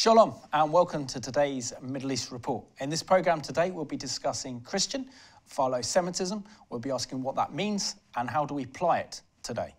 Shalom and welcome to today's Middle East Report. In this programme today we'll be discussing Christian Philo-Semitism. We'll be asking what that means and how do we apply it today.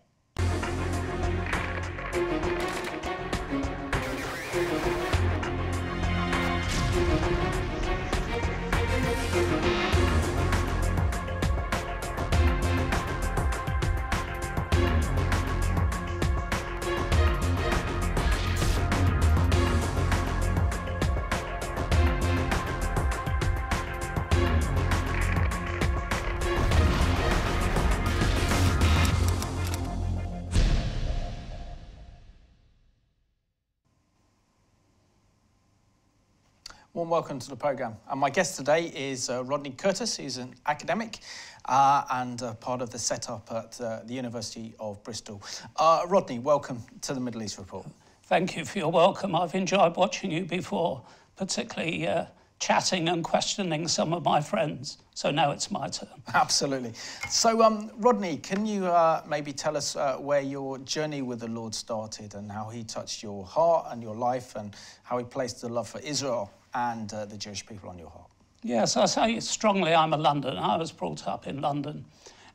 Warm welcome to the programme. And my guest today is Rodney Curtis. He's an academic and part of the setup at the University of Bristol. Rodney, welcome to the Middle East Report. Thank you for your welcome. I've enjoyed watching you before, particularly chatting and questioning some of my friends. So now it's my turn. Absolutely. So, Rodney, can you maybe tell us where your journey with the Lord started and how he touched your heart and your life and how he placed the love for Israel and the Jewish people on your heart? Yes, I say strongly I'm a Londoner. I was brought up in London.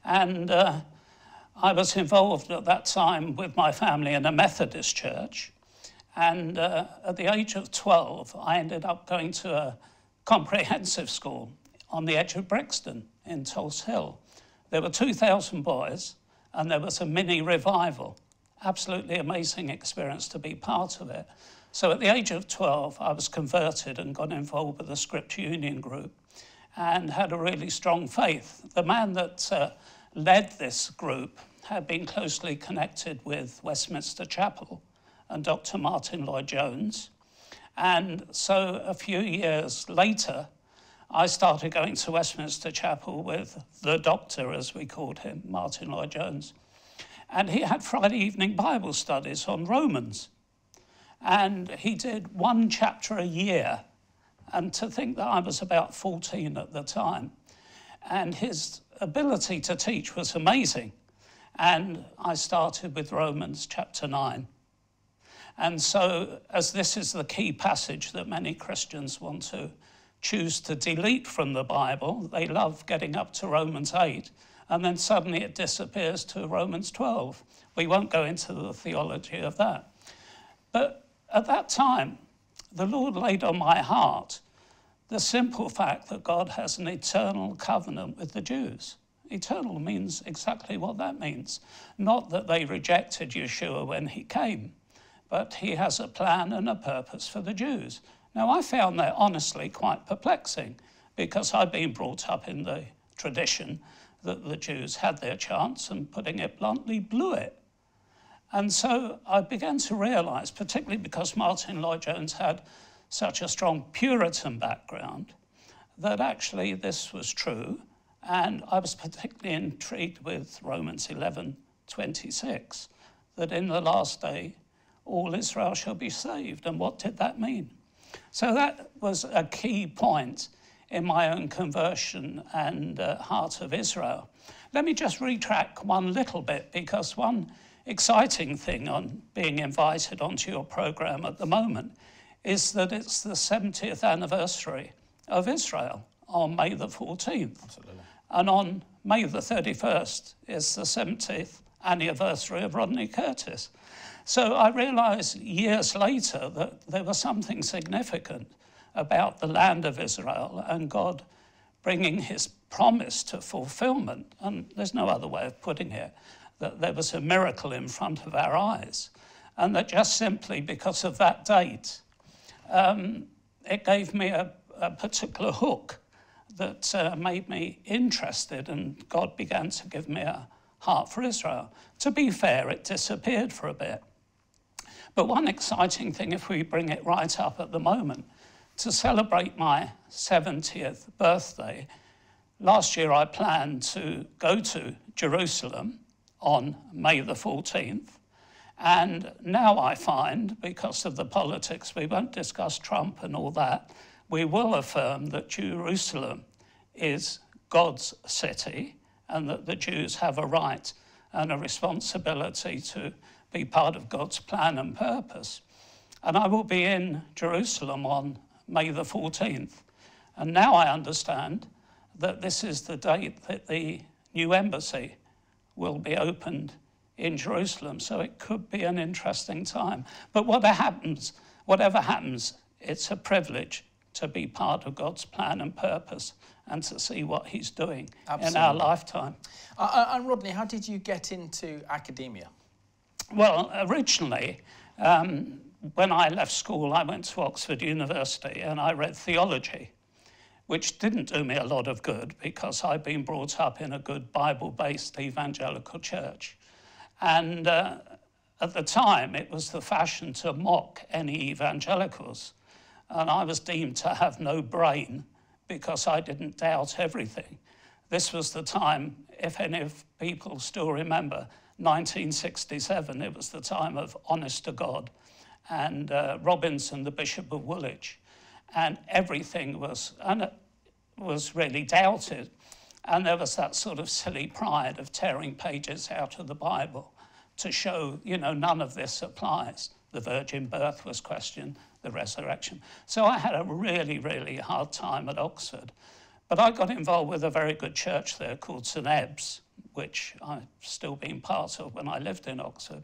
And I was involved at that time with my family in a Methodist church. And at the age of 12, I ended up going to a comprehensive school on the edge of Brixton in Tulse Hill. There were 2,000 boys and there was a mini revival. Absolutely amazing experience to be part of it. So at the age of 12, I was converted and got involved with the Scripture Union group and had a really strong faith. The man that led this group had been closely connected with Westminster Chapel and Dr. Martin Lloyd-Jones. And so a few years later, I started going to Westminster Chapel with the doctor, as we called him, Martin Lloyd-Jones. And he had Friday evening Bible studies on Romans. And he did one chapter a year. And to think that I was about 14 at the time. And his ability to teach was amazing. And I started with Romans chapter 9. And so, as this is the key passage that many Christians want to choose to delete from the Bible, they love getting up to Romans 8, and then suddenly it disappears to Romans 12. We won't go into the theology of that. But at that time, the Lord laid on my heart the simple fact that God has an eternal covenant with the Jews. Eternal means exactly what that means. Not that they rejected Yeshua when he came, but he has a plan and a purpose for the Jews. Now, I found that honestly quite perplexing because I'd been brought up in the tradition that the Jews had their chance and, putting it bluntly, blew it. And so I began to realise, particularly because Martin Lloyd-Jones had such a strong Puritan background, that actually this was true. And I was particularly intrigued with Romans 11:26, that in the last day, all Israel shall be saved. And what did that mean? So that was a key point in my own conversion and heart of Israel. Let me just retrack one little bit, because one exciting thing on being invited onto your programme at the moment is that it's the 70th anniversary of Israel on May the 14th. Absolutely. And on May the 31st is the 70th anniversary of Rodney Curtis. So I realised years later that there was something significant about the land of Israel and God bringing his promise to fulfilment. And there's no other way of putting it, that there was a miracle in front of our eyes. And that just simply because of that date, it gave me a particular hook that made me interested, and God began to give me a heart for Israel. To be fair, it disappeared for a bit. But one exciting thing, if we bring it right up at the moment, to celebrate my 70th birthday, last year I planned to go to Jerusalem on May the 14th. And now I find, because of the politics, we won't discuss Trump and all that, we will affirm that Jerusalem is God's city and that the Jews have a right and a responsibility to be part of God's plan and purpose. And I will be in Jerusalem on May the 14th. And now I understand that this is the date that the new embassy will be opened in Jerusalem. So it could be an interesting time. But whatever happens, it's a privilege to be part of God's plan and purpose and to see what he's doing in our lifetime. And Rodney, how did you get into academia? Well, originally, when I left school, I went to Oxford University and I read theology, which didn't do me a lot of good because I'd been brought up in a good Bible-based evangelical church. And at the time, it was the fashion to mock any evangelicals. And I was deemed to have no brain because I didn't doubt everything. This was the time, if any of people still remember, 1967, it was the time of Honest to God and Robinson, the Bishop of Woolwich. And everything was really doubted. And there was that sort of silly pride of tearing pages out of the Bible to show, you know, none of this applies. The virgin birth was questioned, the resurrection. So I had a really, really hard time at Oxford. But I got involved with a very good church there called St Ebbe's, which I've still been part of when I lived in Oxford,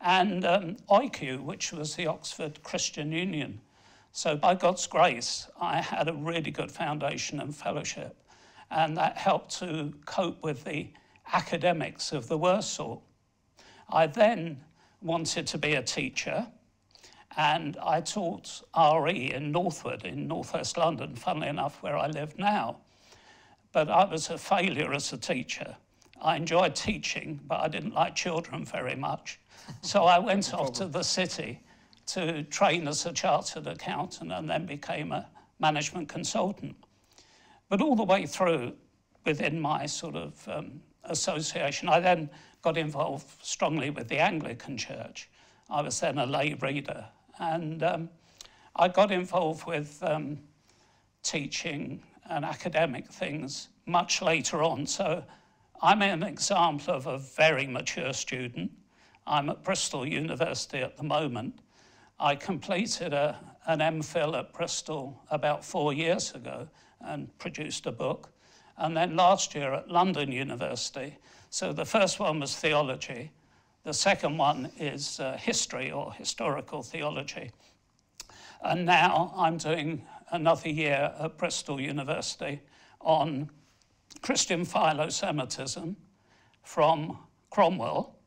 and OIQ, which was the Oxford Christian Union. So by God's grace, I had a really good foundation and fellowship, and that helped to cope with the academics of the worst sort. I then wanted to be a teacher, and I taught RE in Northwood, in northwest London, funnily enough, where I live now. But I was a failure as a teacher. I enjoyed teaching, but I didn't like children very much. So I went off to the city to train as a chartered accountant and then became a management consultant. But all the way through, within my sort of association, I then got involved strongly with the Anglican Church. I was then a lay reader. And I got involved with teaching and academic things much later on. So I'm an example of a very mature student. I'm at Bristol University at the moment. I completed an MPhil at Bristol about 4 years ago and produced a book. And then last year at London University. So the first one was theology. The second one is history or historical theology. And now I'm doing another year at Bristol University on Christian Philo-Semitism from Cromwell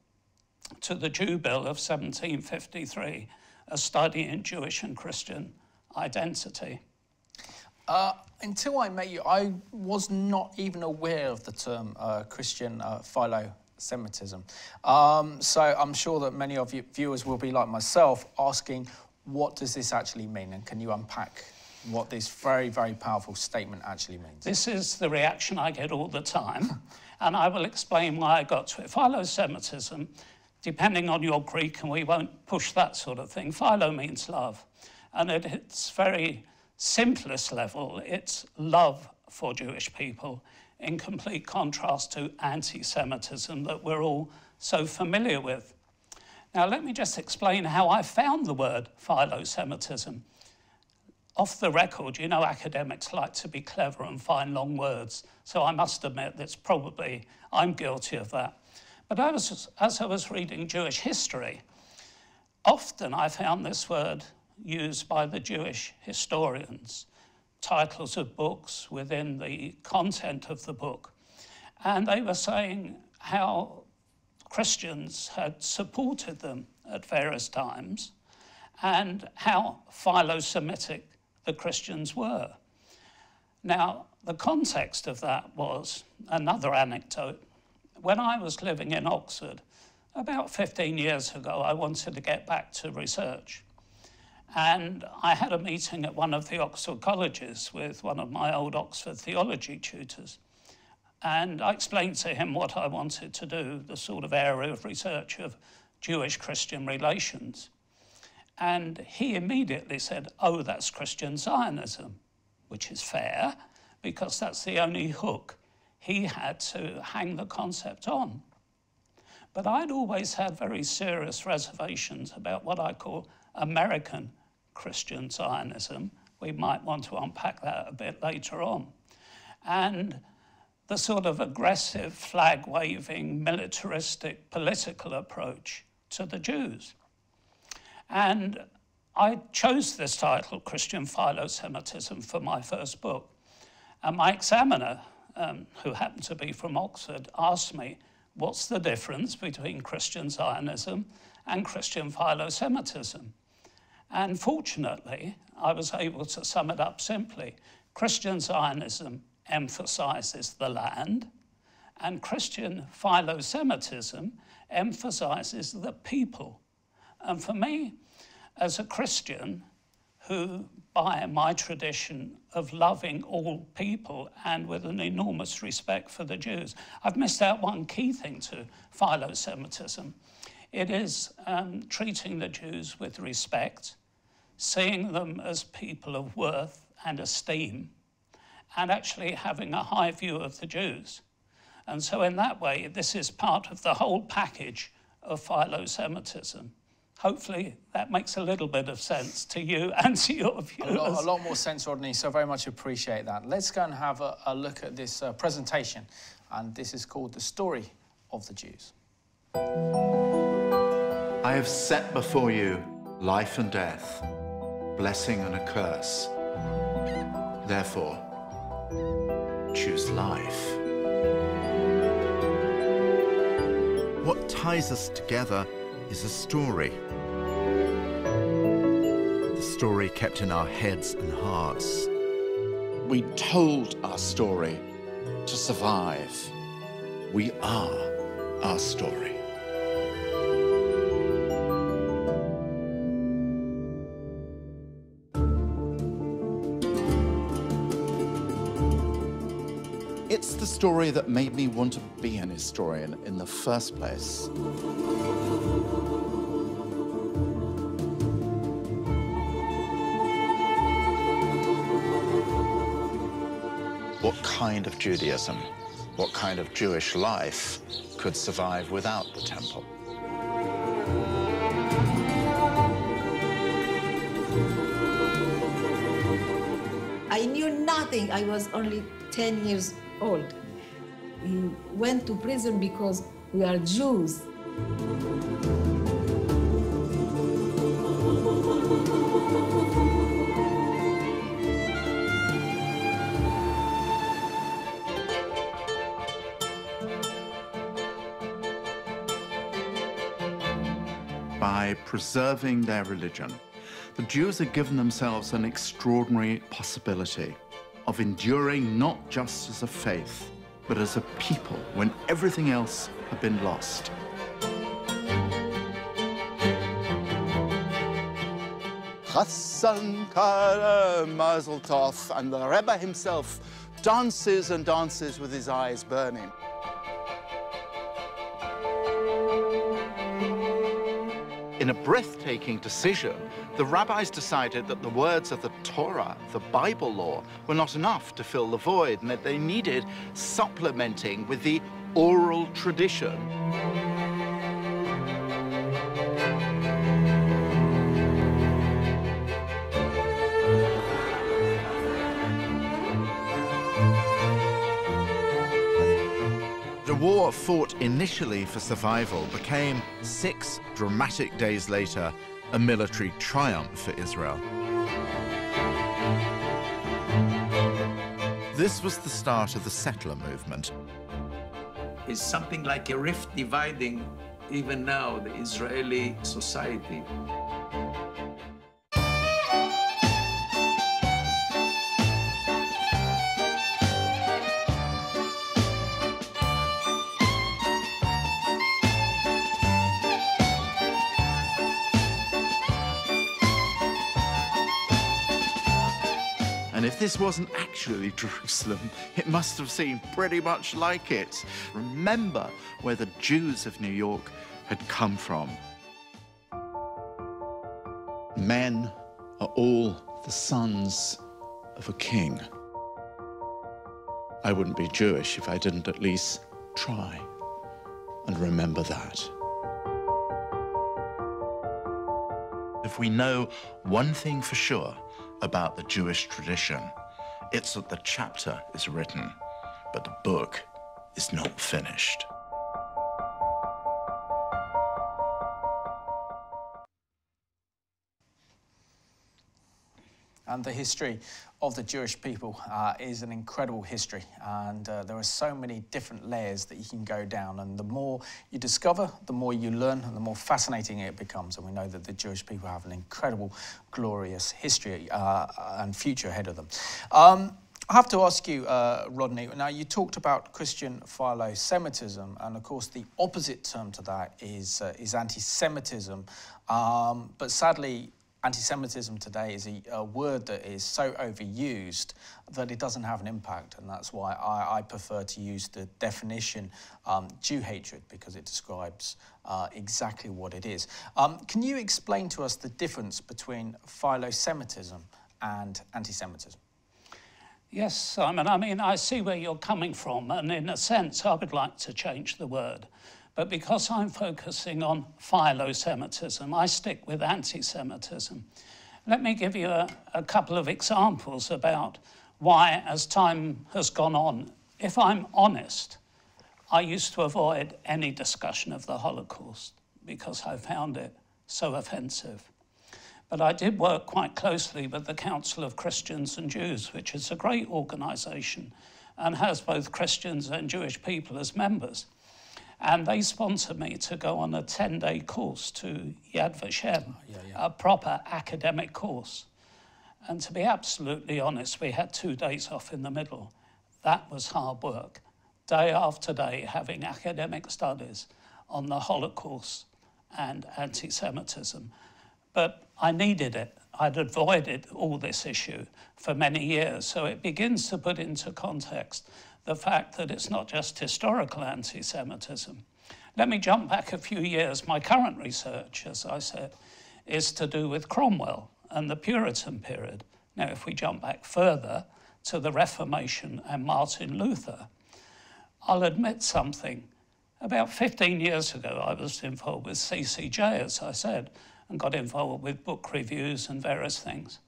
to the Jew Bill of 1753, a study in Jewish and Christian identity. Until I met you, I was not even aware of the term Christian Philo-Semitism. So I'm sure that many of your viewers will be like myself asking, what does this actually mean? And can you unpack what this very, very powerful statement actually means? This is the reaction I get all the time, and I will explain why I got to it. Philo-Semitism, depending on your Greek, and we won't push that sort of thing, philo means love. And at its very simplest level, it's love for Jewish people, in complete contrast to anti-Semitism that we're all so familiar with. Now, let me just explain how I found the word philo-Semitism. Off the record, you know, academics like to be clever and find long words, so I must admit that's probably, I'm guilty of that. But as I was reading Jewish history, often I found this word used by the Jewish historians, titles of books within the content of the book. And they were saying how Christians had supported them at various times and how philo-Semitic the Christians were. Now, the context of that was another anecdote. When I was living in Oxford, about 15 years ago, I wanted to get back to research. And I had a meeting at one of the Oxford colleges with one of my old Oxford theology tutors. And I explained to him what I wanted to do, the sort of area of research of Jewish-Christian relations. And he immediately said, oh, that's Christian Zionism, which is fair, because that's the only hook he had to hang the concept on. But I'd always had very serious reservations about what I call American Christian Zionism. We might want to unpack that a bit later on. And the sort of aggressive, flag-waving, militaristic, political approach to the Jews. And I chose this title, Christian Philo-Semitism, for my first book. And my examiner, who happened to be from Oxford, asked me, what's the difference between Christian Zionism and Christian Philo-Semitism? And fortunately, I was able to sum it up simply. Christian Zionism emphasizes the land, and Christian Philo-Semitism emphasizes the people. And for me, as a Christian who, by my tradition of loving all people and with an enormous respect for the Jews, I've missed out one key thing to Philo-Semitism. It is treating the Jews with respect, seeing them as people of worth and esteem, and actually having a high view of the Jews. And so in that way, this is part of the whole package of Philo-Semitism. Hopefully that makes a little bit of sense to you and to your viewers. A lot more sense, Rodney, so very much appreciate that. Let's go and have a look at this presentation, and this is called The Story of the Jews. I have set before you life and death, blessing and a curse. Therefore, choose life. What ties us together is a story. The story kept in our heads and hearts. We told our story to survive. We are our story. It's the story that made me want to be an historian in the first place. What kind of Judaism, what kind of Jewish life could survive without the temple? I knew nothing. I was only 10 years old. We went to prison because we are Jews. By preserving their religion, the Jews had given themselves an extraordinary possibility of enduring not just as a faith, but as a people when everything else had been lost. Chassan Kara Mazel Tov, and the Rebbe himself dances and dances with his eyes burning. In a breathtaking decision, the rabbis decided that the words of the Torah, the Bible law, were not enough to fill the void, and that they needed supplementing with the oral tradition. The war fought initially for survival became 6 dramatic days later a military triumph for Israel. This was the start of the settler movement. It's something like a rift dividing even now the Israeli society. And if this wasn't actually Jerusalem, it must have seemed pretty much like it. Remember where the Jews of New York had come from. Men are all the sons of a king. I wouldn't be Jewish if I didn't at least try and remember that. The if we know one thing for sure about the Jewish tradition, it's that the chapter is written, but the book is not finished. And the history of the Jewish people is an incredible history, and there are so many different layers that you can go down, and the more you discover, the more you learn, and the more fascinating it becomes. And we know that the Jewish people have an incredible, glorious history and future ahead of them. I have to ask you, Rodney, now you talked about Christian Philo-Semitism, and of course the opposite term to that is Anti-Semitism, but sadly Anti-Semitism today is a word that is so overused that it doesn't have an impact, and that's why I prefer to use the definition Jew hatred, because it describes exactly what it is. Can you explain to us the difference between Philo-Semitism and Anti-Semitism? Yes, Simon, I mean, I see where you're coming from, and in a sense I would like to change the word. But because I'm focusing on Philo-Semitism, I stick with Anti-Semitism. Let me give you a couple of examples about why, as time has gone on, if I'm honest, I used to avoid any discussion of the Holocaust because I found it so offensive. But I did work quite closely with the Council of Christians and Jews, which is a great organisation and has both Christians and Jewish people as members. And they sponsored me to go on a 10-day course to Yad Vashem, a proper academic course. And to be absolutely honest, we had 2 days off in the middle. That was hard work, day after day, having academic studies on the Holocaust and anti-Semitism. But I needed it. I'd avoided all this issue for many years, so it begins to put into context the fact that it's not just historical anti-Semitism. Let me jump back a few years. My current research, as I said, is to do with Cromwell and the Puritan period. Now, if we jump back further to the Reformation and Martin Luther, I'll admit something. About 15 years ago, I was involved with CCJ, as I said, and got involved with book reviews and various things.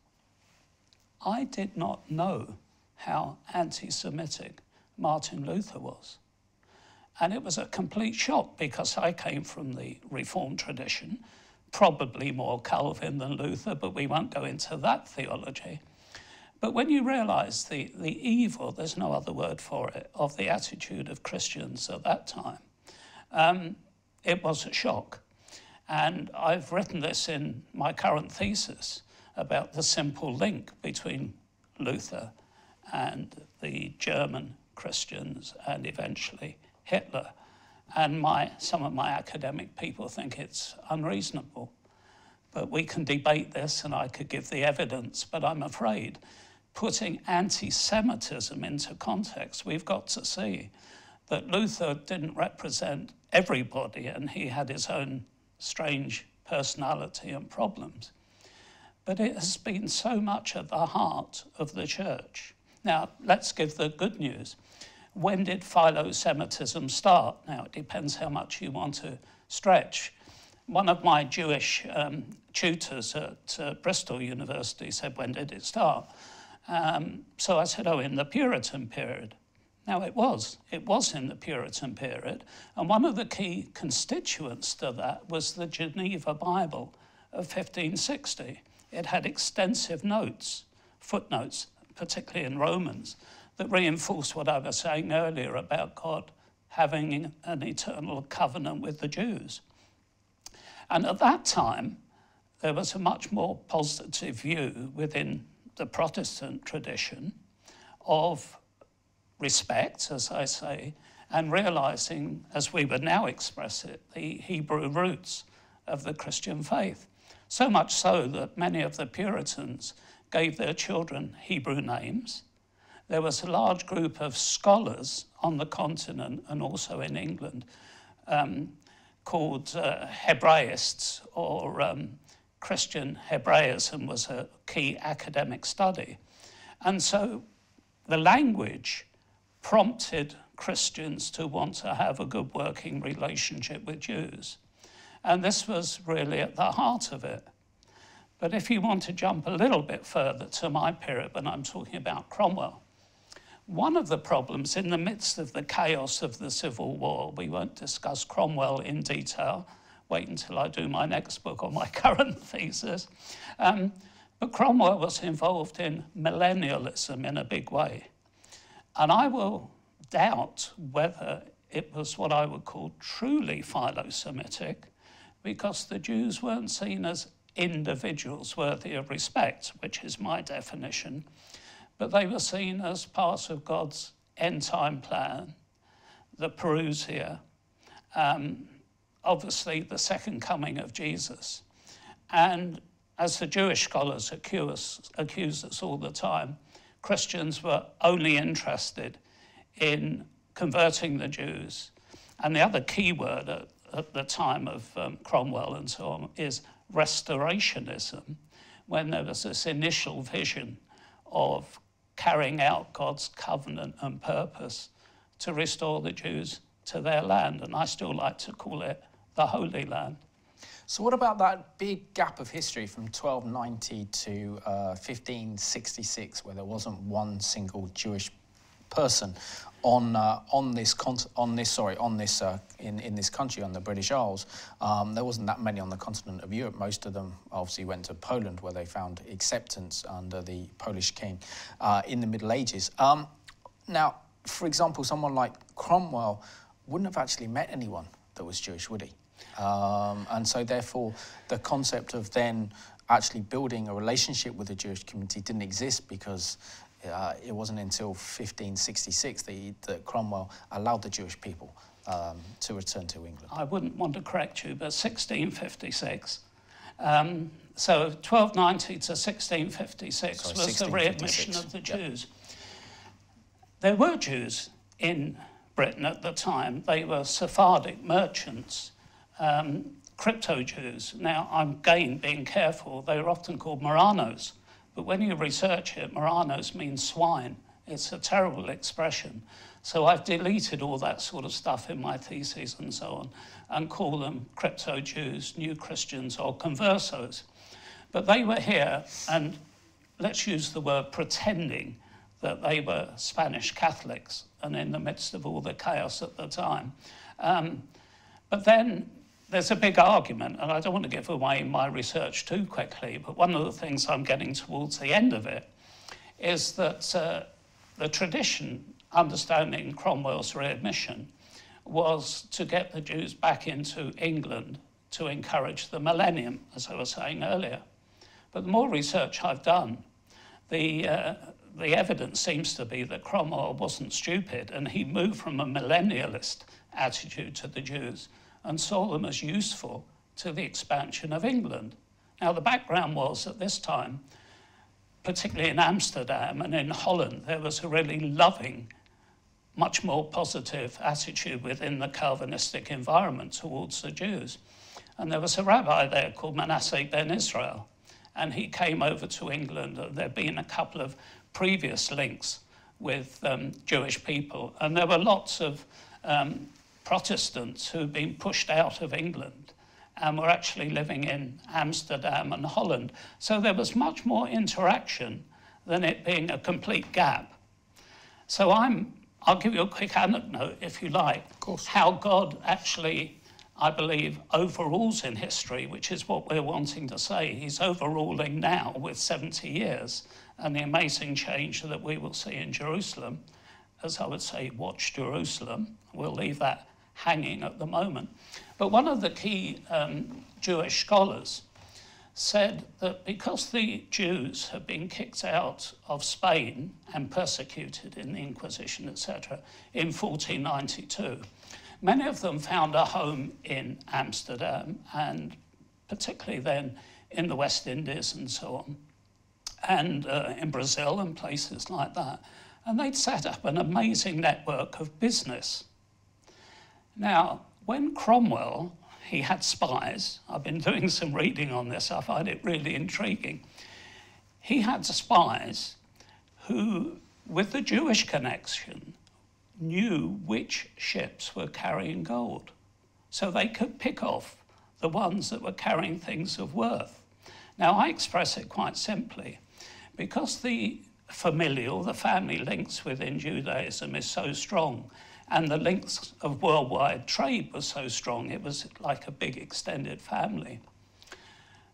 I did not know how anti-Semitic Martin Luther was. And it was a complete shock because I came from the Reformed tradition, probably more Calvin than Luther, but we won't go into that theology. But when you realise the evil, there's no other word for it, of the attitude of Christians at that time, it was a shock. And I've written this in my current thesis about the simple link between Luther and the German Christians and eventually Hitler. And some of my academic people think it's unreasonable. But we can debate this and I could give the evidence, but I'm afraid putting anti-Semitism into context, we've got to see that Luther didn't represent everybody and he had his own strange personality and problems. But it has been so much at the heart of the church. Now, let's give the good news. When did Philo-Semitism start? Now, it depends how much you want to stretch. One of my Jewish tutors at Bristol University said, when did it start? So I said, oh, in the Puritan period. Now, it was in the Puritan period. And one of the key constituents to that was the Geneva Bible of 1560. It had extensive notes, footnotes, particularly in Romans, that reinforce what I was saying earlier about God having an eternal covenant with the Jews. And at that time, there was a much more positive view within the Protestant tradition of respect, as I say, and realizing, as we would now express it, the Hebrew roots of the Christian faith. So much so that many of the Puritans gave their children Hebrew names. There was a large group of scholars on the continent and also in England called Hebraists, or Christian Hebraism was a key academic study. And so the language prompted Christians to want to have a good working relationship with Jews. And this was really at the heart of it. But if you want to jump a little bit further to my period when I'm talking about Cromwell, one of the problems in the midst of the chaos of the Civil War, we won't discuss Cromwell in detail, wait until I do my next book on my current thesis, but Cromwell was involved in millennialism in a big way. And I will doubt whether it was what I would call truly philo-Semitic, because the Jews weren't seen as individuals worthy of respect, which is my definition, but they were seen as part of God's end-time plan, the parousia, obviously the second coming of Jesus. And as the Jewish scholars accuse us all the time, Christians were only interested in converting the Jews. And the other key word at the time of Cromwell and so on is restorationism, when there was this initial vision of carrying out God's covenant and purpose to restore the Jews to their land. And I still like to call it the Holy Land. So what about that big gap of history from 1290 to 1566, where there wasn't one single Jewish person in this country, on the British Isles? There wasn't that many on the continent of Europe. Most of them obviously went to Poland, where they found acceptance under the Polish king in the Middle Ages. Now, for example, someone like Cromwell wouldn't have actually met anyone that was Jewish, would he? And so therefore the concept of then actually building a relationship with the Jewish community didn't exist, because it wasn't until 1566 that Cromwell allowed the Jewish people to return to England. I wouldn't want to correct you, but 1656. So 1290 to 1656 was the readmission of the Jews. There were Jews in Britain at the time. They were Sephardic merchants, crypto-Jews. Now, I'm again being careful. They were often called Marranos, but when you research it, Marranos means swine. It's a terrible expression. So I've deleted all that sort of stuff in my theses and so on, and call them crypto-Jews, new Christians, or conversos. But they were here, and let's use the word pretending that they were Spanish Catholics, and in the midst of all the chaos at the time. But then there's a big argument, and I don't want to give away my research too quickly, but one of the things I'm getting towards the end of it is that the tradition understanding Cromwell's readmission was to get the Jews back into England to encourage the millennium, as I was saying earlier. But the more research I've done, the evidence seems to be that Cromwell wasn't stupid, and he moved from a millennialist attitude to the Jews and saw them as useful to the expansion of England. Now, the background was at this time, particularly in Amsterdam and in Holland, there was a really loving, much more positive attitude within the Calvinistic environment towards the Jews. And there was a rabbi there called Manasseh ben Israel, and he came over to England, and there'd been a couple of previous links with Jewish people, and there were lots of Protestants who'd been pushed out of England and were actually living in Amsterdam and Holland. So there was much more interaction than it being a complete gap. So I'll give you a quick anecdote, if you like, of course, how God actually, I believe, overrules in history, which is what we're wanting to say. He's overruling now with 70 years, and the amazing change that we will see in Jerusalem. As I would say, watch Jerusalem. We'll leave that hanging at the moment. But one of the key Jewish scholars said that because the Jews had been kicked out of Spain and persecuted in the Inquisition, etc., in 1492, many of them found a home in Amsterdam, and particularly then in the West Indies and so on, and in Brazil and places like that. And they'd set up an amazing network of business. Now, when Cromwell, he had spies. I've been doing some reading on this. I find it really intriguing. He had spies who, with the Jewish connection, knew which ships were carrying gold. So they could pick off the ones that were carrying things of worth. Now, I express it quite simply. Because the familial, the family links within Judaism is so strong, and the links of worldwide trade was so strong, it was like a big extended family.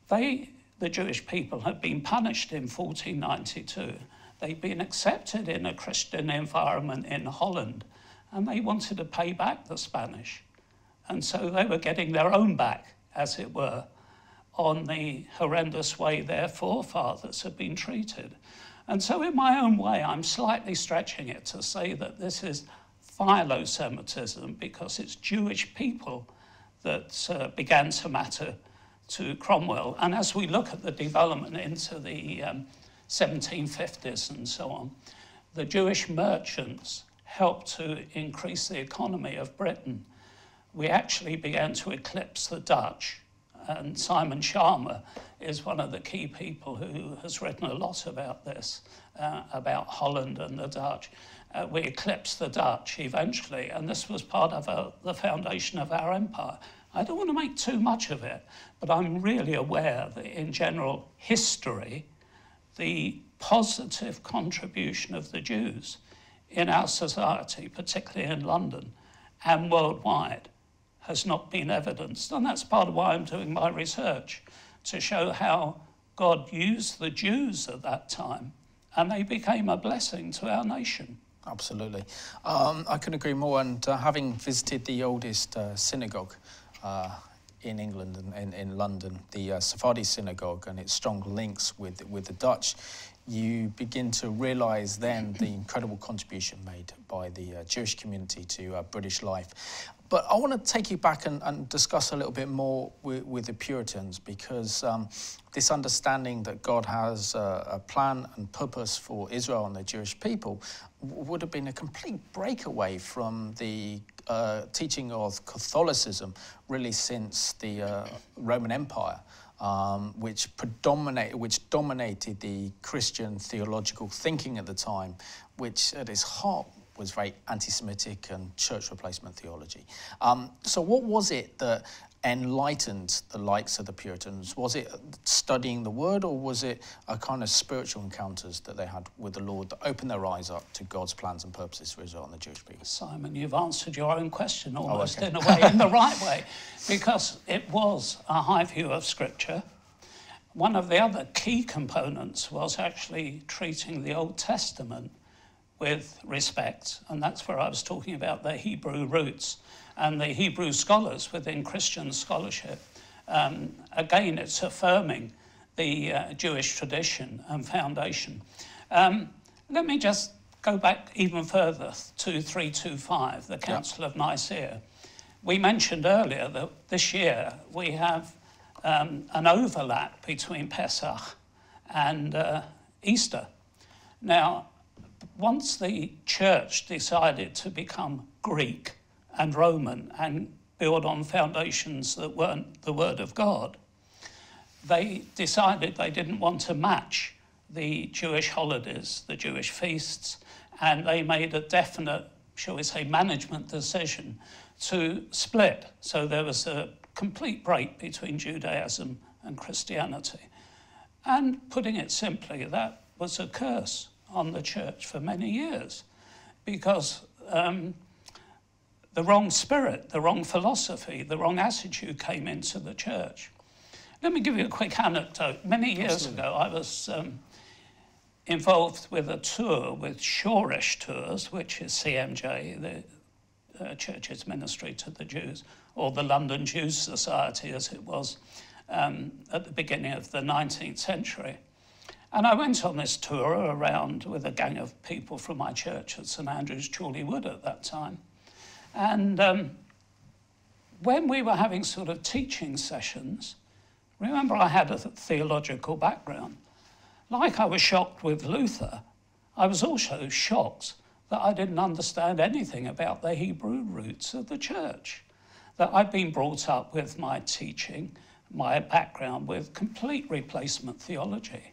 The Jewish people had been punished in 1492. They'd been accepted in a Christian environment in Holland, and they wanted to pay back the Spanish. And so they were getting their own back, as it were, on the horrendous way their forefathers had been treated. And so in my own way, I'm slightly stretching it to say that this is philo-Semitism, because it's Jewish people that began to matter to Cromwell. And as we look at the development into the 1750s and so on, the Jewish merchants helped to increase the economy of Britain. We actually began to eclipse the Dutch. And Simon Sharma is one of the key people who has written a lot about this, about Holland and the Dutch. We eclipsed the Dutch eventually, and this was part of the foundation of our empire. I don't want to make too much of it, but I'm really aware that in general history, the positive contribution of the Jews in our society, particularly in London and worldwide, has not been evidenced. And that's part of why I'm doing my research, to show how God used the Jews at that time, and they became a blessing to our nation. Absolutely. I couldn't agree more. And having visited the oldest synagogue in England and in London, the Sephardi synagogue, and its strong links with the Dutch, you begin to realise then the incredible contribution made by the Jewish community to British life. But I want to take you back and discuss a little bit more with the Puritans, because this understanding that God has a plan and purpose for Israel and the Jewish people would have been a complete breakaway from the teaching of Catholicism, really since the Roman Empire, which dominated the Christian theological thinking at the time, which at its heart was very anti-Semitic and church replacement theology. So what was it that enlightened the likes of the Puritans? Was it studying the word, or was it a kind of spiritual encounters that they had with the Lord that opened their eyes up to God's plans and purposes for Israel and the Jewish people? Simon, you've answered your own question almost in a way, in the right way, because it was a high view of Scripture. One of the other key components was actually treating the Old Testament with respect, and that's where I was talking about the Hebrew roots and the Hebrew scholars within Christian scholarship. Again, it's affirming the Jewish tradition and foundation. Let me just go back even further to 325, the Council of Nicaea. We mentioned earlier that this year we have an overlap between Pesach and Easter. Now, once the church decided to become Greek and Roman and build on foundations that weren't the Word of God, they decided they didn't want to match the Jewish holidays, the Jewish feasts, and they made a definite, shall we say, management decision to split. So there was a complete break between Judaism and Christianity. And putting it simply, that was a curse on the church for many years, because the wrong spirit, the wrong philosophy, the wrong attitude came into the church. Let me give you a quick anecdote. Many years ago, I was involved with a tour with Shorish Tours, which is CMJ, the church's ministry to the Jews, or the London Jews Society, as it was at the beginning of the 19th century. And I went on this tour around with a gang of people from my church at St Andrew's, Chorley Wood at that time. And when we were having sort of teaching sessions, remember I had a theological background. Like I was shocked with Luther, I was also shocked that I didn't understand anything about the Hebrew roots of the church. That I'd been brought up with my teaching, my background with complete replacement theology,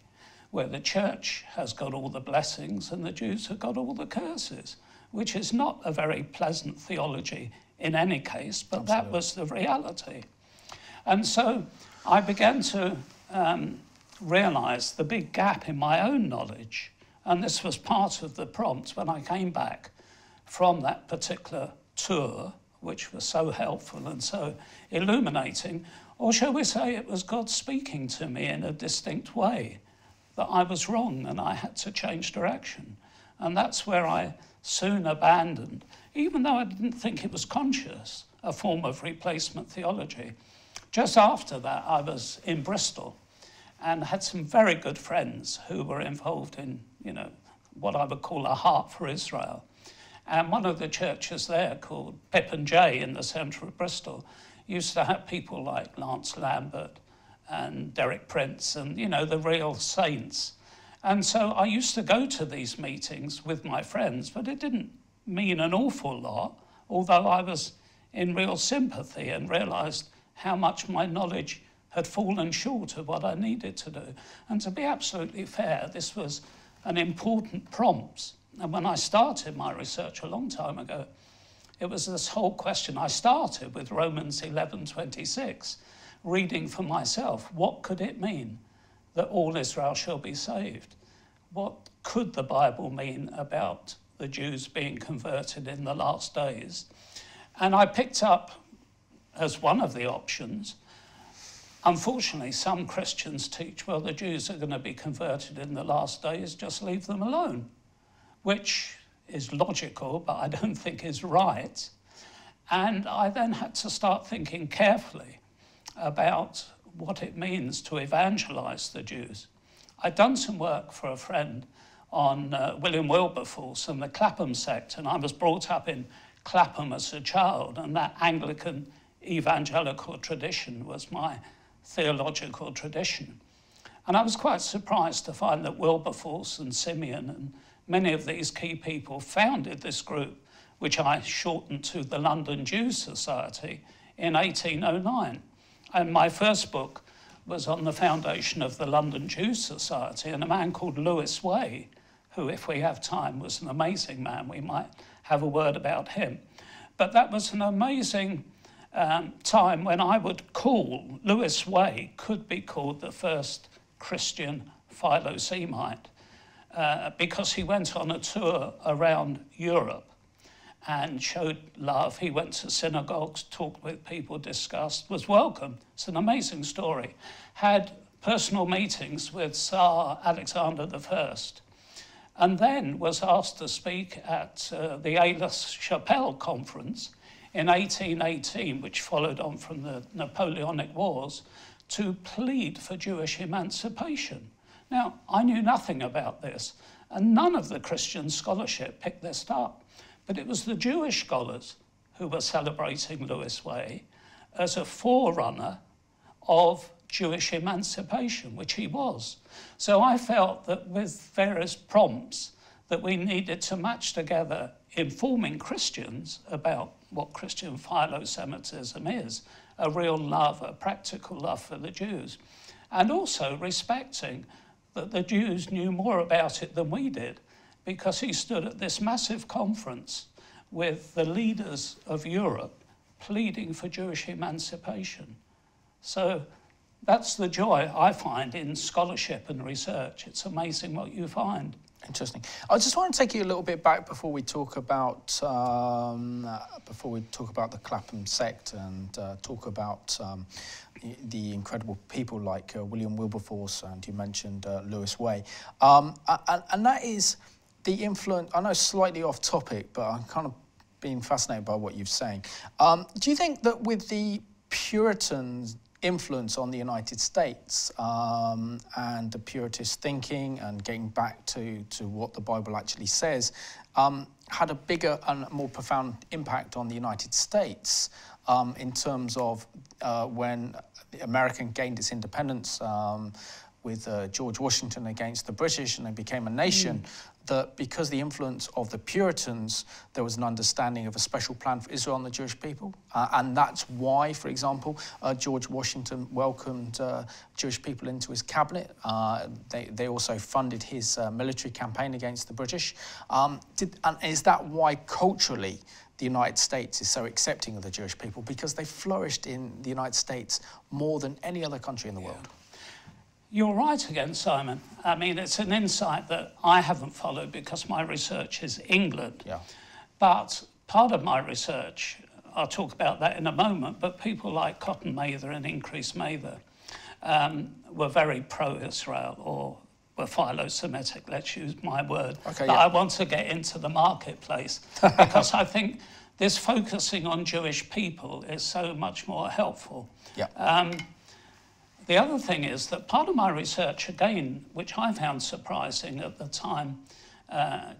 where the church has got all the blessings and the Jews have got all the curses, which is not a very pleasant theology in any case, but Absolutely. That was the reality. And so I began to realised the big gap in my own knowledge. And this was part of the prompt when I came back from that particular tour, which was so helpful and so illuminating. Or shall we say it was God speaking to me in a distinct way, that I was wrong and I had to change direction. And that's where I soon abandoned, even though I didn't think it was conscious, a form of replacement theology. Just after that, I was in Bristol and had some very good friends who were involved in, you know, what I would call a heart for Israel. And one of the churches there, called Pip and J in the centre of Bristol, used to have people like Lance Lambert and Derek Prince and, you know, the real saints. And so I used to go to these meetings with my friends, but it didn't mean an awful lot, although I was in real sympathy and realised how much my knowledge had fallen short of what I needed to do. And to be absolutely fair, this was an important prompt. And when I started my research a long time ago, it was this whole question. I started with Romans 11:26, reading for myself, what could it mean that all Israel shall be saved? What could the Bible mean about the Jews being converted in the last days? And I picked up as one of the options, unfortunately, some Christians teach, well, the Jews are going to be converted in the last days, just leave them alone, which is logical, but I don't think is right. And I then had to start thinking carefully about what it means to evangelize the Jews. I'd done some work for a friend on William Wilberforce and the Clapham sect, and I was brought up in Clapham as a child, and that Anglican evangelical tradition was my theological tradition. And I was quite surprised to find that Wilberforce and Simeon and many of these key people founded this group, which I shortened to the London Jews Society, in 1809. And my first book was on the foundation of the London Jews Society, and a man called Lewis Way, who, if we have time, was an amazing man. We might have a word about him. But that was an amazing time when I would call Lewis Way, could be called the first Christian Philo-Semite, because he went on a tour around Europe and showed love. He went to synagogues, talked with people, discussed, was welcomed. It's an amazing story. Had personal meetings with Tsar Alexander I, and then was asked to speak at the Aix-la-Chapelle conference in 1818, which followed on from the Napoleonic Wars, to plead for Jewish emancipation. Now, I knew nothing about this, and none of the Christian scholarship picked this up. But it was the Jewish scholars who were celebrating Lewis Way as a forerunner of Jewish emancipation, which he was. So I felt that with various prompts that we needed to match together informing Christians about what Christian Philo-Semitism is, a real love, a practical love for the Jews, and also respecting that the Jews knew more about it than we did, because he stood at this massive conference with the leaders of Europe pleading for Jewish emancipation. So that's the joy I find in scholarship and research. It's amazing what you find. Interesting. I just want to take you a little bit back before we talk about the Clapham sect and talk about the incredible people like William Wilberforce, and you mentioned Lewis Way, and that is the influence. I know slightly off topic, but I'm kind of being fascinated by what you're saying. Do you think that with the Puritans' influence on the United States and the Puritist thinking and getting back to what the Bible actually says, had a bigger and more profound impact on the United States in terms of when America gained its independence with George Washington against the British, and they became a nation, that because the influence of the Puritans, there was an understanding of a special plan for Israel and the Jewish people. And that's why, for example, George Washington welcomed Jewish people into his cabinet. They also funded his military campaign against the British. And is that why culturally the United States is so accepting of the Jewish people? Because they flourished in the United States more than any other country in the world. You're right again, Simon. I mean, it's an insight that I haven't followed because my research is England. Yeah. But part of my research, I'll talk about that in a moment, but people like Cotton Mather and Increase Mather were very pro-Israel, or were philo-Semitic, let's use my word. Okay, but yeah. I want to get into the marketplace because I think this focusing on Jewish people is so much more helpful. Yeah. The other thing is that part of my research, again, which I found surprising at the time,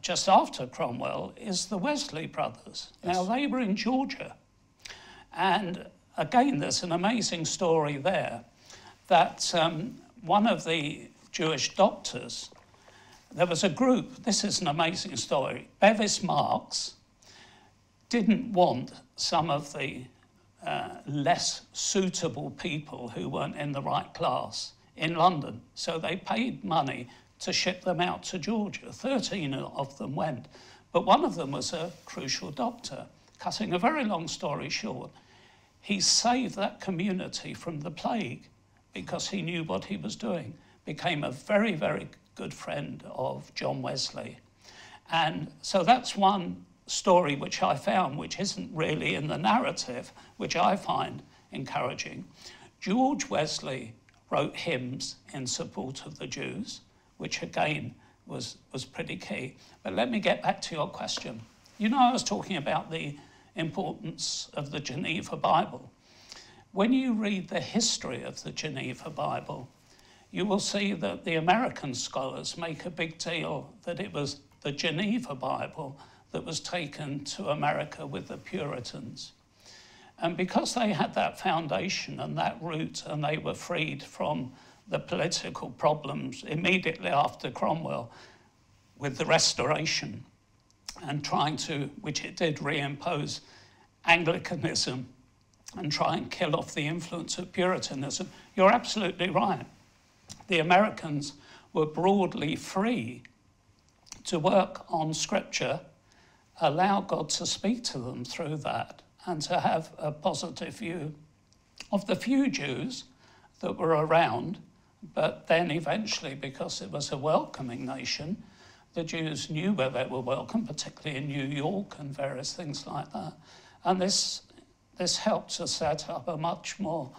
just after Cromwell, is the Wesley brothers. Yes. Now, they were in Georgia. And again, there's an amazing story there that one of the Jewish doctors, there was a group, this is an amazing story, Bevis Marks didn't want some of the less suitable people who weren't in the right class in London. So they paid money to ship them out to Georgia. 13 of them went, but one of them was a crucial doctor. Cutting a very long story short, he saved that community from the plague because he knew what he was doing, became a very, very good friend of John Wesley. And so that's one story which I found, which isn't really in the narrative, which I find encouraging. George Wesley wrote hymns in support of the Jews, which again was pretty key. But let me get back to your question. You know, I was talking about the importance of the Geneva Bible. When you read the history of the Geneva Bible, you will see that the American scholars make a big deal that it was the Geneva Bible that was taken to America with the Puritans. And because they had that foundation and that root, and they were freed from the political problems immediately after Cromwell with the Restoration and trying to, which it did, reimpose Anglicanism and try and kill off the influence of Puritanism, you're absolutely right. The Americans were broadly free to work on scripture, allow God to speak to them through that, and to have a positive view of the few Jews that were around. But then eventually, because it was a welcoming nation, the Jews knew where they were welcome, particularly in New York and various things like that. And this helped to set up a much more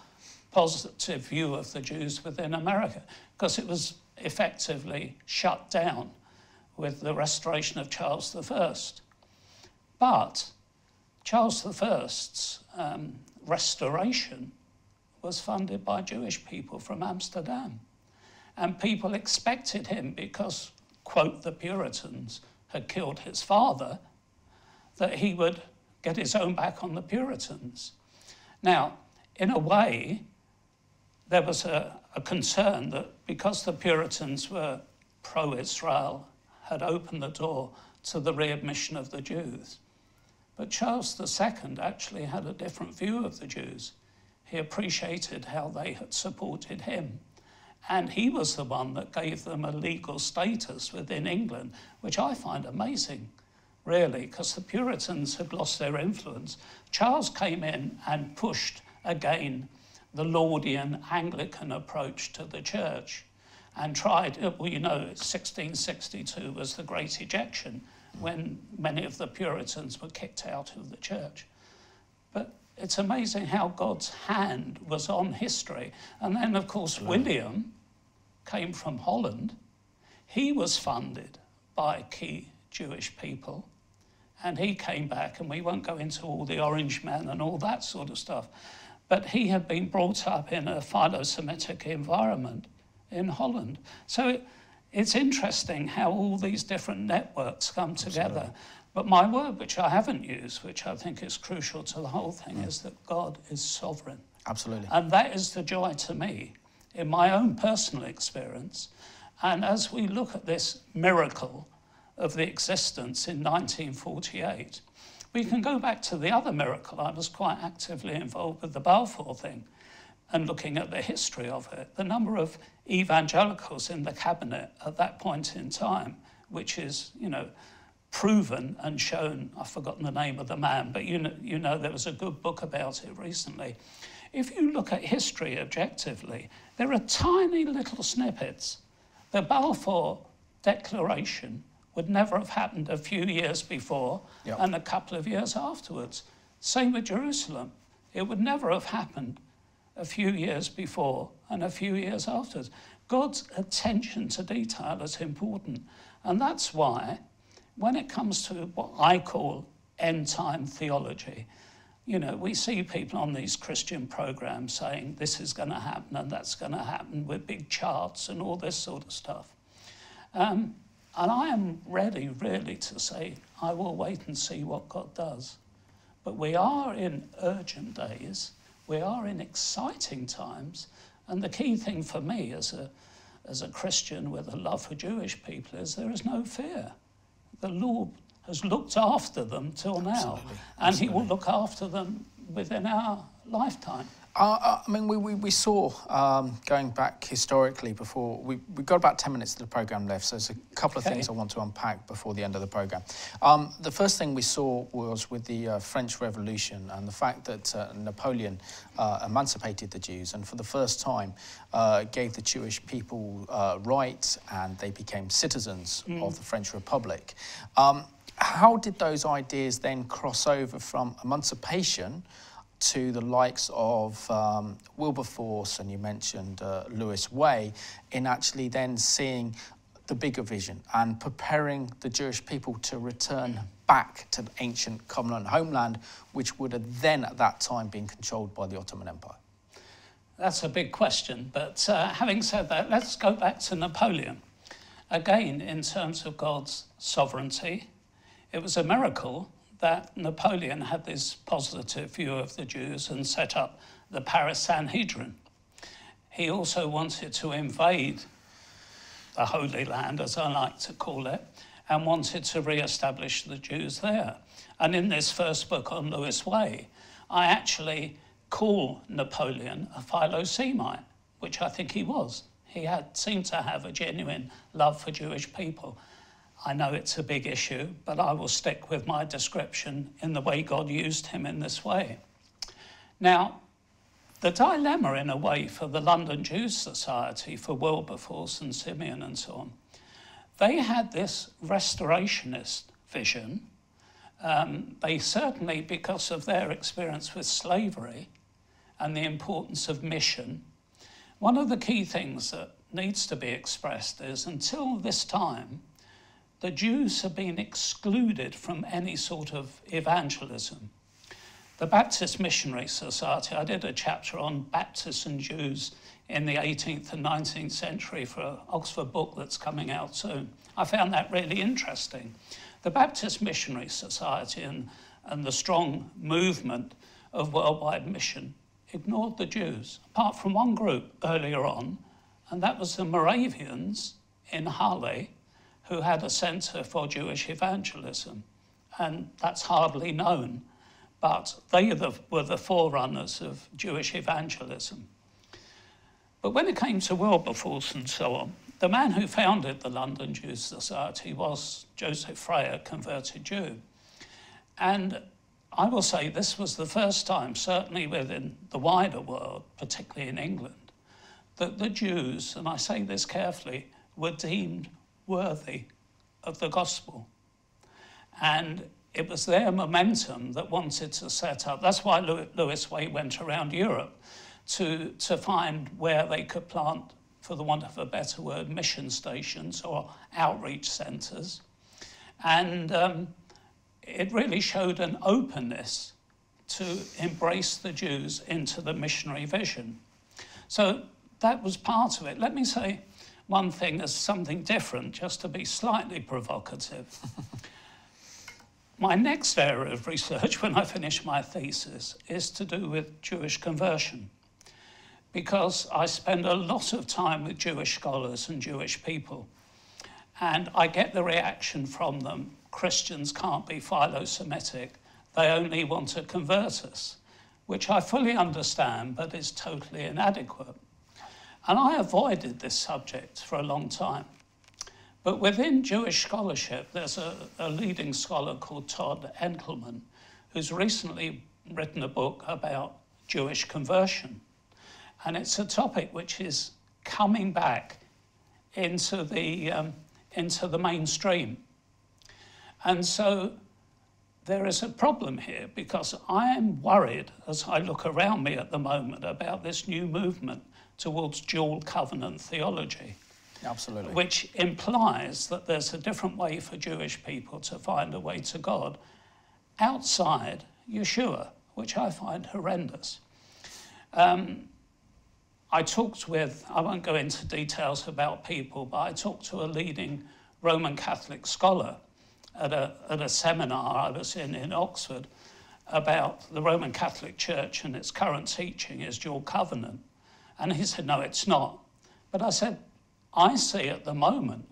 positive view of the Jews within America, because it was effectively shut down with the restoration of Charles I. But Charles I's restoration was funded by Jewish people from Amsterdam. And people expected him, because, quote, the Puritans had killed his father, that he would get his own back on the Puritans. Now, in a way, there was a concern that because the Puritans were pro-Israel, had opened the door to the readmission of the Jews. But Charles II actually had a different view of the Jews. He appreciated how they had supported him. And he was the one that gave them a legal status within England, which I find amazing, really, because the Puritans had lost their influence. Charles came in and pushed again the Laudian Anglican approach to the church and tried, well, you know, 1662 was the Great Ejection, when many of the Puritans were kicked out of the church. But it's amazing how God's hand was on history. And then, of course, William came from Holland. He was funded by key Jewish people, and he came back, and we won't go into all the Orange Men and all that sort of stuff, but he had been brought up in a philo-Semitic environment in Holland. So it's interesting how all these different networks come together. Absolutely. But my word, which I haven't used, which I think is crucial to the whole thing, is that God is sovereign. Absolutely. And that is the joy to me in my own personal experience. And as we look at this miracle of the existence in 1948, we can go back to the other miracle. I was quite actively involved with the Balfour thing and looking at the history of it. The number of evangelicals in the cabinet at that point in time, which is, you know, proven and shown. I've forgotten the name of the man, but you know there was a good book about it recently. if you look at history objectively, there are tiny little snippets. The Balfour Declaration would never have happened a few years before and a couple of years afterwards. Same with Jerusalem. It would never have happened a few years before and a few years afterwards. God's attention to detail is important. And that's why, when it comes to what I call end-time theology, you know, we see people on these Christian programs saying this is going to happen and that's going to happen with big charts and all this sort of stuff. And I am ready, really, to say, I will wait and see what God does. But we are in urgent days. We are in exciting times. And the key thing for me as a Christian with a love for Jewish people is there is no fear. The Lord has looked after them till now. Absolutely. And he will look after them within our lifetime. I mean, we saw, going back historically before, we've got about 10 minutes to the programme left, so there's a couple of things I want to unpack before the end of the programme. The first thing we saw was with the French Revolution and the fact that Napoleon emancipated the Jews and for the first time gave the Jewish people rights and they became citizens of the French Republic. How did those ideas then cross over from emancipation to the likes of Wilberforce, and you mentioned Lewis Way, in actually then seeing the bigger vision and preparing the Jewish people to return back to the ancient covenant homeland, which would have then at that time been controlled by the Ottoman Empire? That's a big question, but having said that, let's go back to Napoleon. Again, in terms of God's sovereignty, it was a miracle that Napoleon had this positive view of the Jews and set up the Paris Sanhedrin. He also wanted to invade the Holy Land, as I like to call it, and wanted to re-establish the Jews there. And in this first book on Lewis Way, I actually call Napoleon a Philo-Semite, which I think he was. He seemed to have a genuine love for Jewish people. I know it's a big issue, but I will stick with my description in the way God used him in this way. Now, the dilemma, in a way, for the London Jews Society, for Wilberforce and Simeon and so on, they had this restorationist vision. They certainly, because of their experience with slavery and the importance of mission, one of the key things that needs to be expressed is, until this time, the Jews have been excluded from any sort of evangelism. The Baptist Missionary Society, I did a chapter on Baptists and Jews in the 18th and 19th century for an Oxford book that's coming out soon. I found that really interesting. The Baptist Missionary Society and the strong movement of worldwide mission ignored the Jews, apart from one group earlier on, and that was the Moravians in Halle, who had a centre for Jewish evangelism. And that's hardly known, but they were the forerunners of Jewish evangelism. But when it came to Wilberforce and so on, the man who founded the London Jews Society was Joseph Frey, a converted Jew. And I will say this was the first time, certainly within the wider world, particularly in England, that the Jews, and I say this carefully, were deemed worthy of the gospel. And it was their momentum that wanted to set up. That's why Lewis Way went around Europe to find where they could plant, for the want of a better word, mission stations or outreach centres. And it really showed an openness to embrace the Jews into the missionary vision. So that was part of it. Let me say one thing as something different, just to be slightly provocative. My next area of research, when I finish my thesis, is to do with Jewish conversion, because I spend a lot of time with Jewish scholars and Jewish people, and I get the reaction from them, Christians can't be philo-Semitic, they only want to convert us, which I fully understand, but is totally inadequate. And I avoided this subject for a long time. But within Jewish scholarship, there's a leading scholar called Todd Enkelman, who's recently written a book about Jewish conversion. And it's a topic which is coming back into the mainstream. And so there is a problem here, because I am worried as I look around me at the moment about this new movement towards dual covenant theology. Absolutely. Which implies that there's a different way for Jewish people to find a way to God outside Yeshua, which I find horrendous. I talked with, I won't go into details about people, but I talked to a leading Roman Catholic scholar at a seminar I was in Oxford about the Roman Catholic Church, and its current teaching is dual covenant. And he said, no, it's not. But I said, I see at the moment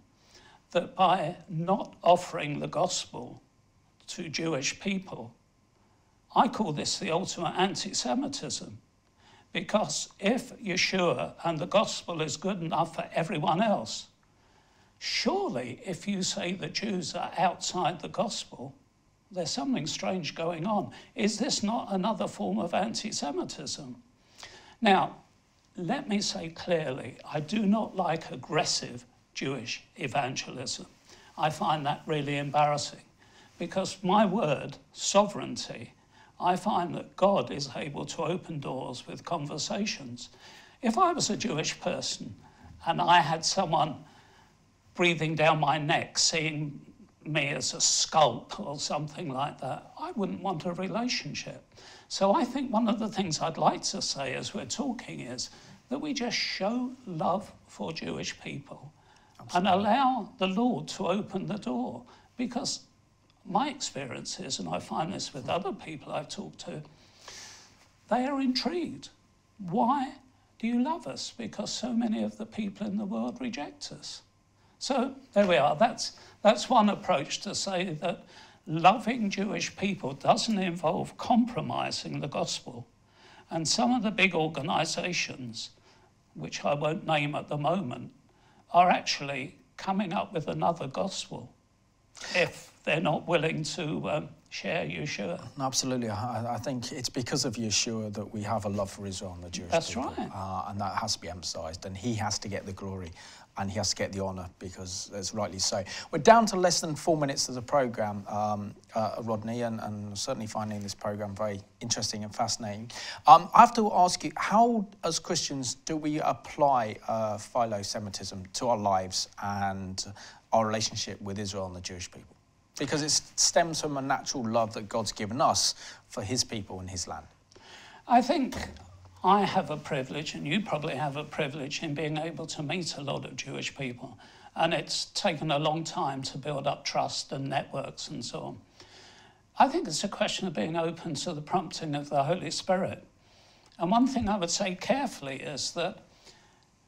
that by not offering the gospel to Jewish people, I call this the ultimate anti-Semitism. Because if Yeshua and the gospel is good enough for everyone else, surely if you say the Jews are outside the gospel, there's something strange going on. Is this not another form of anti-Semitism? Now, let me say clearly, I do not like aggressive Jewish evangelism. I find that really embarrassing, because my word, sovereignty, I find that God is able to open doors with conversations. If I was a Jewish person and I had someone breathing down my neck, seeing me as a sculpt or something like that, I wouldn't want a relationship. So I think one of the things I'd like to say as we're talking is that we just show love for Jewish people. Absolutely. And allow the Lord to open the door. Because my experience is, and I find this with other people I've talked to, they are intrigued. Why do you love us? Because so many of the people in the world reject us. So there we are. That's one approach, to say that loving Jewish people doesn't involve compromising the gospel. And some of the big organisations, which I won't name at the moment, are actually coming up with another gospel if they're not willing to share Yeshua. Absolutely. I think it's because of Yeshua that we have a love for Israel and the Jewish people. That's right. And that has to be emphasised, and he has to get the glory and he has to get the honour, because it's rightly so. We're down to less than 4 minutes of the programme, Rodney, and certainly finding this programme very interesting and fascinating. I have to ask you, how, as Christians, do we apply philo-Semitism to our lives and our relationship with Israel and the Jewish people? Because it stems from a natural love that God's given us for his people and his land. I think I have a privilege, and you probably have a privilege, in being able to meet a lot of Jewish people. And it's taken a long time to build up trust and networks and so on. I think it's a question of being open to the prompting of the Holy Spirit. And one thing I would say carefully is that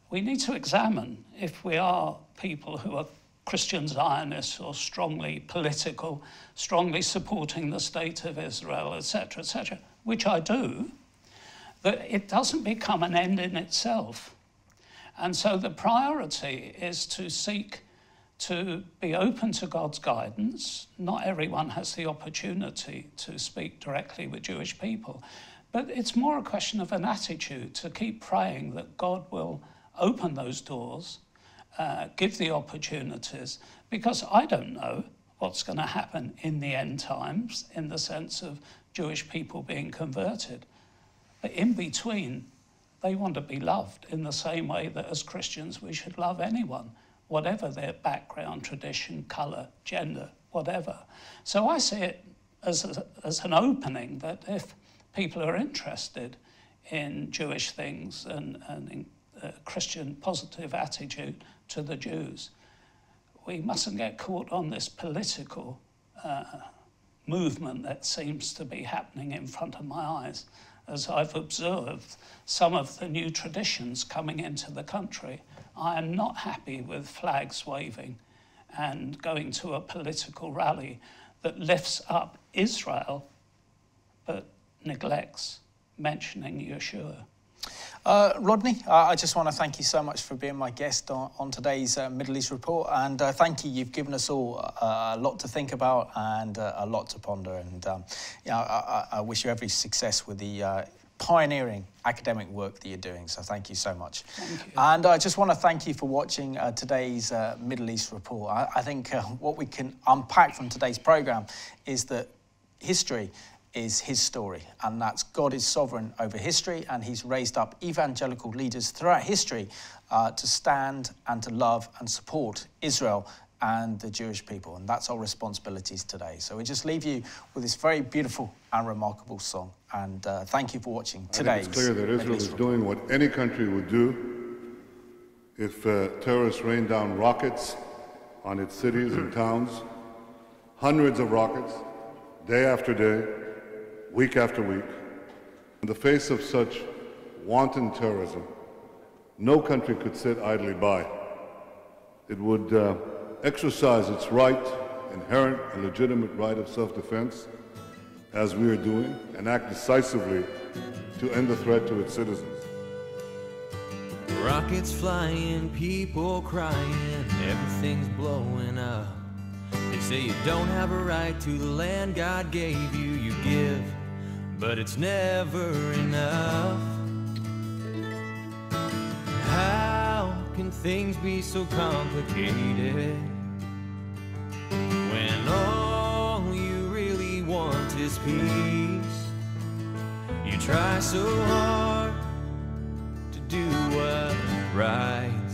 we need to examine if we are people who are Christian Zionists or strongly political, strongly supporting the state of Israel, etc., which I do, that it doesn't become an end in itself. And so the priority is to seek to be open to God's guidance. Not everyone has the opportunity to speak directly with Jewish people, but it's more a question of an attitude to keep praying that God will open those doors, give the opportunities, because I don't know what's going to happen in the end times in the sense of Jewish people being converted. But in between, they want to be loved in the same way that as Christians we should love anyone, whatever their background, tradition, colour, gender, whatever. So I see it as an opening that if people are interested in Jewish things and in a Christian positive attitude to the Jews, we mustn't get caught on this political movement that seems to be happening in front of my eyes. As I've observed some of the new traditions coming into the country, I am not happy with flags waving and going to a political rally that lifts up Israel but neglects mentioning Yeshua. Rodney, I just want to thank you so much for being my guest on today's Middle East Report, and thank you. You've given us all a lot to think about and a lot to ponder, and I wish you every success with the pioneering academic work that you're doing. So thank you so much. Thank you. And I just want to thank you for watching today's Middle East report. I think what we can unpack from today's program is that history is his story, and that's God is sovereign over history, and he's raised up evangelical leaders throughout history to stand and to love and support Israel and the Jewish people, and that's our responsibilities today. So we just leave you with this very beautiful and remarkable song, and thank you for watching today's It's clear that Israel is doing what any country would do if terrorists rain down rockets on its cities and towns, hundreds of rockets, day after day, week after week. In the face of such wanton terrorism, no country could sit idly by. It would exercise its right, inherent and legitimate right of self-defense, as we are doing, and act decisively to end the threat to its citizens. Rockets flying, people crying, everything's blowing up. They say you don't have a right to the land God gave you, you give, but it's never enough. How can things be so complicated when all you really want is peace? You try so hard to do what's right,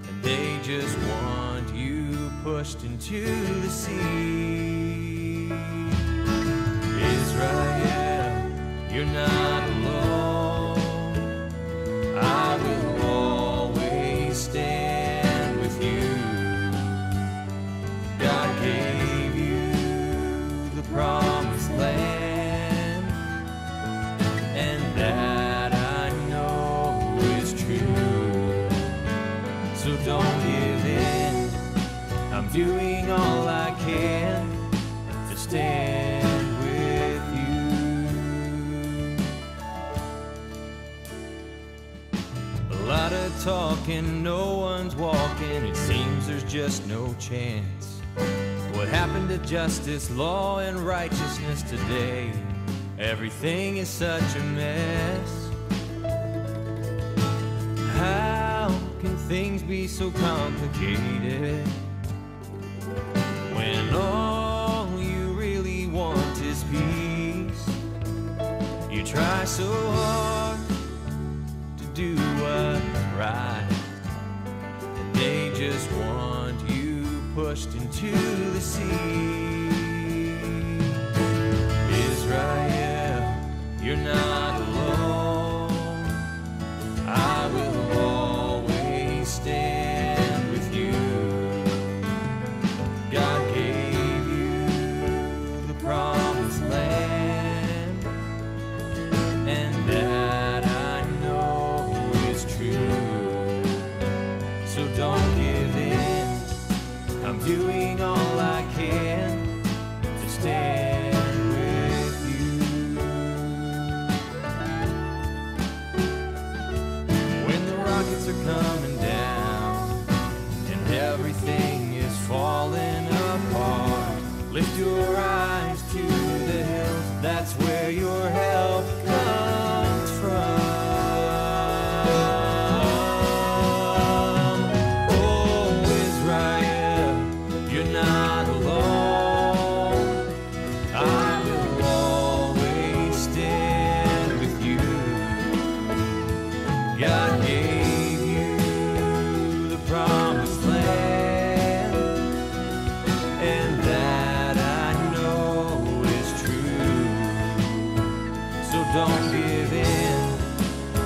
and they just want you pushed into the sea. Israel, you're not alone. I will always stand with you. God gave you the promised land, and that I know is true. So don't give in. I'm doing all I can to stand with you. A lot of talking, no one's walking. It seems there's just no chance. What happened to justice, law, and righteousness today? Everything is such a mess. How can things be so complicated when all you really want is peace? You try so hard to do what's right, and they just want you pushed into the sea. Israel, you're not alone. I will always stand with you. God gave you the promised land, and that I know is true. So don't give in. I'm doing all I can to stand with you. When the rockets are coming down and everything is falling apart, lift your eyes to the hills, that's where your help comes from. Not alone. I will always stand with you. God gave you the promised land, and that I know is true. So don't give in.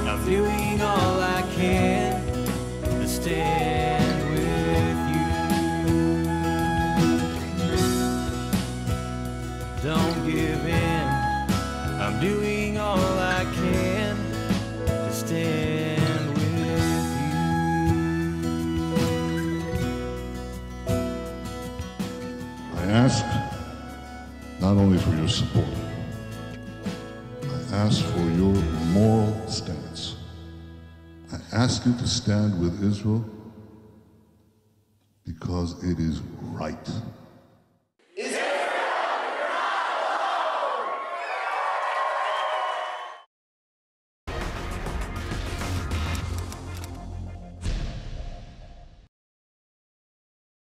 I'm doing all I can to stand with you. Don't give in. I'm doing all I can to stand with you. I ask not only for your support, I ask for your moral stance. I ask you to stand with Israel because it is right.